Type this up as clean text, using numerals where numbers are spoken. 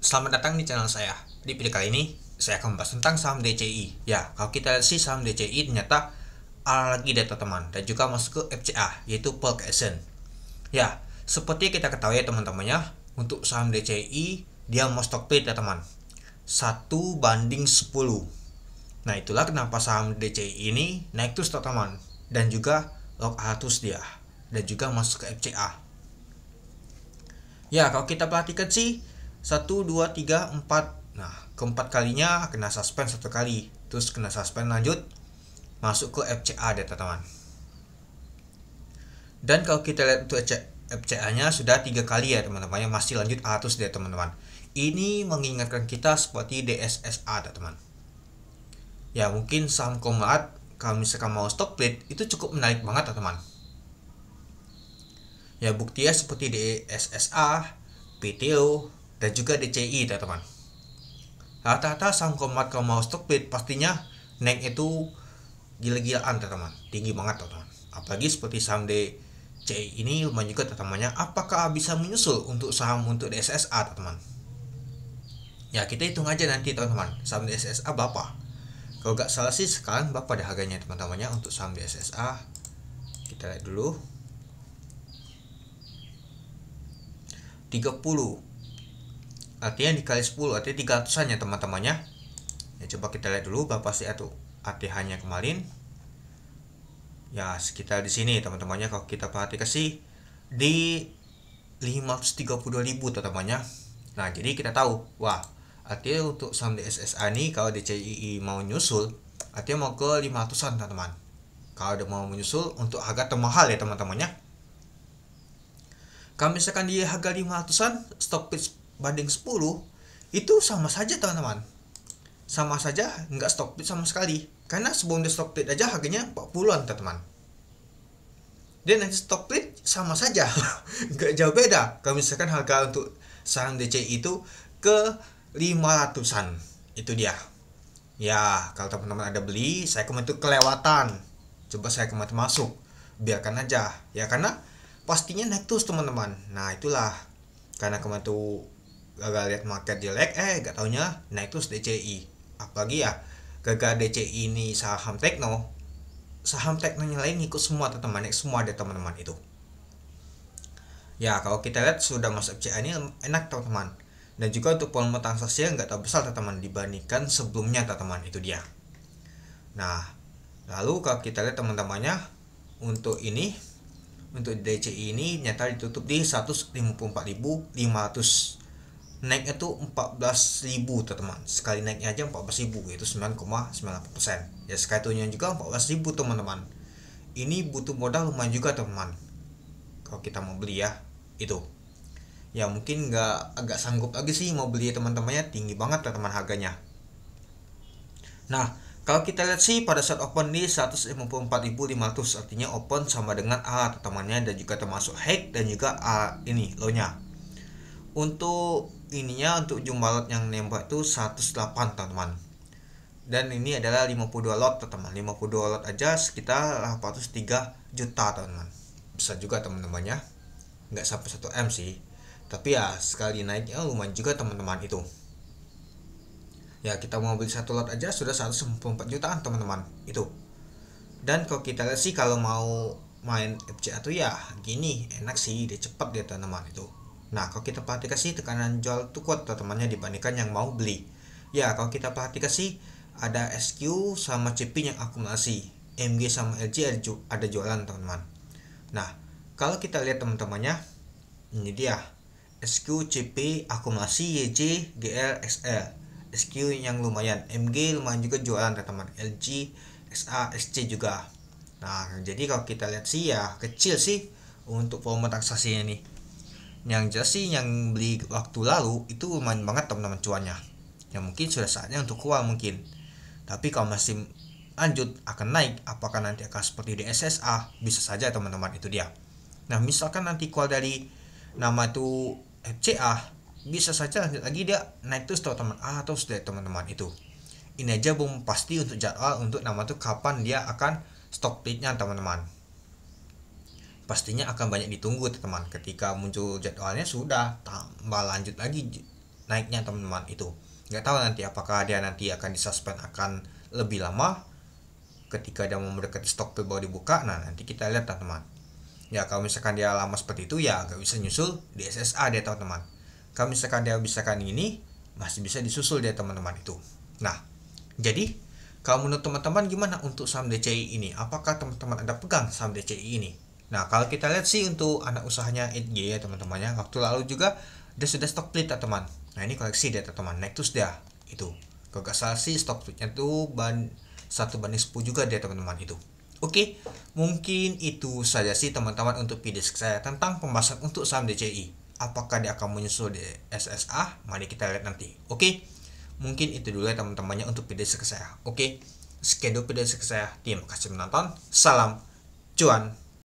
Selamat datang di channel saya. Di video kali ini, saya akan membahas tentang saham DCI. Ya, kalau kita lihat sih saham DCI ternyata ala lagi data teman dan juga masuk ke FCA, yaitu Folk Action. Ya, seperti kita ketahui ya teman-temannya, untuk saham DCI dia mau stock split ya teman. 1:10. Nah, itulah kenapa saham DCI ini naik terus teman dan juga log 100 dia dan juga masuk ke FCA. Ya, kalau kita perhatikan sih 1, 2, 3, 4. Nah, keempat kalinya kena suspend satu kali, terus kena suspend lanjut masuk ke FCA deh teman-teman. Dan kalau kita lihat untuk FCA-nya sudah 3 kali ya teman-teman, yang masih lanjut atus deh teman-teman. Ini mengingatkan kita seperti DSSA teman-teman. Ya, mungkin saham Komrat kalau misalkan mau stock split itu cukup menarik banget teman-teman. Ya, buktinya seperti DSSA, PTO, dan juga DCI teman-teman. Rata-rata saham Komrat kalau mau stock split pastinya naik itu gila-gilaan teman-teman, tinggi banget teman-teman. Apalagi seperti saham DCI ini lumayan juga teman-temannya. Apakah bisa menyusul untuk saham untuk DSSA teman-teman? Ya, kita hitung aja nanti teman-teman, saham DSSA berapa. Kalau nggak salah sih sekarang berapa deh harganya teman-temannya untuk saham DSSA. Kita lihat dulu. 30. Artinya dikali 10, artinya 300-an ya teman-temannya. Ya, coba kita lihat dulu berapa sih itu ATH-nya kemarin. Ya, sekitar di sini teman-temannya. Kalau kita perhatikan sih di 532.000 teman-temannya. Nah, jadi kita tahu, wah, artinya untuk saham DSSA ini kalau DCI mau nyusul, artinya mau ke 500-an teman-teman. Kalau udah mau menyusul untuk harga termahal ya teman-temannya. Kalau misalkan di harga 500-an, stock pitch banding 10, itu sama saja teman-teman. Sama saja nggak stock pitch sama sekali. Karena sebelum di stock split aja harganya 40-an teman-teman. Dan nanti stock split sama saja. Nggak jauh beda. Kalau misalkan harga untuk saham DCI itu ke 500-an. Itu dia. Ya, kalau teman-teman ada beli, saya kemarin itu kelewatan. Coba saya kemarin masuk. Biarkan aja. Ya, karena pastinya naik terus teman-teman. Nah, itulah. Karena kemarin tuh gagal lihat market jelek, gak taunya naik terus DCI. Apalagi ya gagal DCI ini saham teknonya lain ikut semua teman-teman, naik semua ada teman-teman itu. Ya, kalau kita lihat sudah masuk FCA ini enak teman-teman. Dan juga untuk volume transaksi nggak terlalu besar teman-teman dibandingkan sebelumnya teman-teman, itu dia. Nah, lalu kalau kita lihat teman-temannya untuk ini, untuk DCI ini nyata ditutup di 154.500. Naiknya tuh 14.000 teman-teman. Sekali naiknya aja 14.000, yaitu 9,98%. Ya, sekali turunnya juga 14.000 teman-teman. Ini butuh modal lumayan juga teman-teman. Kalau kita mau beli ya, itu. Ya, mungkin agak sanggup lagi sih mau beli teman-temannya, tinggi banget teman-teman harganya. Nah, kalau kita lihat sih pada saat open di 154.500, artinya open sama dengan A teman-temannya, dan juga termasuk high dan juga A ini low-nya. Untuk ininya, untuk jumlah lot yang nembak itu 108 teman-teman. Dan ini adalah 52 lot teman-teman. 52 lot aja sekitar 803 juta teman-teman. Besar juga teman-temannya. Nggak sampai 1 M sih. Tapi ya sekali naiknya lumayan juga teman-teman itu. Ya, kita mau beli satu lot aja sudah 194 jutaan teman-teman itu. Dan kalau kita lihat sih kalau mau main FCA tuh ya gini, enak sih, dia cepat dia teman-teman itu. Nah, kalau kita perhatikan sih tekanan jual tuh kuat teman-temannya dibandingkan yang mau beli. Ya, kalau kita perhatikan sih ada SQ sama CP yang akumulasi, MG sama LG ada jualan teman-teman. Nah, kalau kita lihat teman-temannya, ini dia SQ, CP, akumulasi, YJ, GL, XL. SQ yang lumayan, MG lumayan juga jualan teman-teman, LG, SA, SC juga. Nah, jadi kalau kita lihat sih ya kecil sih untuk volume transaksinya nih. Yang jelas sih yang beli waktu lalu itu lumayan banget teman-teman cuannya. Ya, mungkin sudah saatnya untuk keluar mungkin. Tapi kalau masih lanjut akan naik, apakah nanti akan seperti di SSA? Bisa saja teman-teman, itu dia. Nah, misalkan nanti keluar dari nama itu FCA, bisa saja lanjut lagi dia naik terus teman-teman, terus deh teman-teman itu. Ini aja belum pasti untuk jadwal untuk nama itu kapan dia akan stock splitnya teman-teman. Pastinya akan banyak ditunggu teman-teman. Ketika muncul jadwalnya sudah tambah lanjut lagi naiknya teman-teman itu. Nggak tahu nanti apakah dia nanti akan disuspend akan lebih lama ketika dia mau mendekati Stockpil baru dibuka. Nah nanti kita lihat teman-teman. Ya kalau misalkan dia lama seperti itu ya nggak bisa nyusul di SSA dia teman-teman. Kalau misalkan dia ini masih bisa disusul dia teman-teman itu. Nah jadi kalau menurut teman-teman gimana untuk saham DCI ini? Apakah teman-teman ada pegang saham DCI ini? Nah kalau kita lihat sih untuk anak usahanya 8G ya teman-temannya, waktu lalu juga dia sudah stock split ya teman. Nah ini koleksi dia teman-teman, naik terus dia itu. Kalau nggak salah sih stock splitnya tuh 1/10 juga dia teman-teman itu. Oke, mungkin itu saja sih teman-teman untuk video saya tentang pembahasan untuk saham DCI. Apakah dia akan menyusul di SSA? Mari kita lihat nanti. Oke, mungkin itu dulu ya teman-temannya untuk video saya. Oke, sekian dulu video saya. Terima kasih menonton. Salam cuan.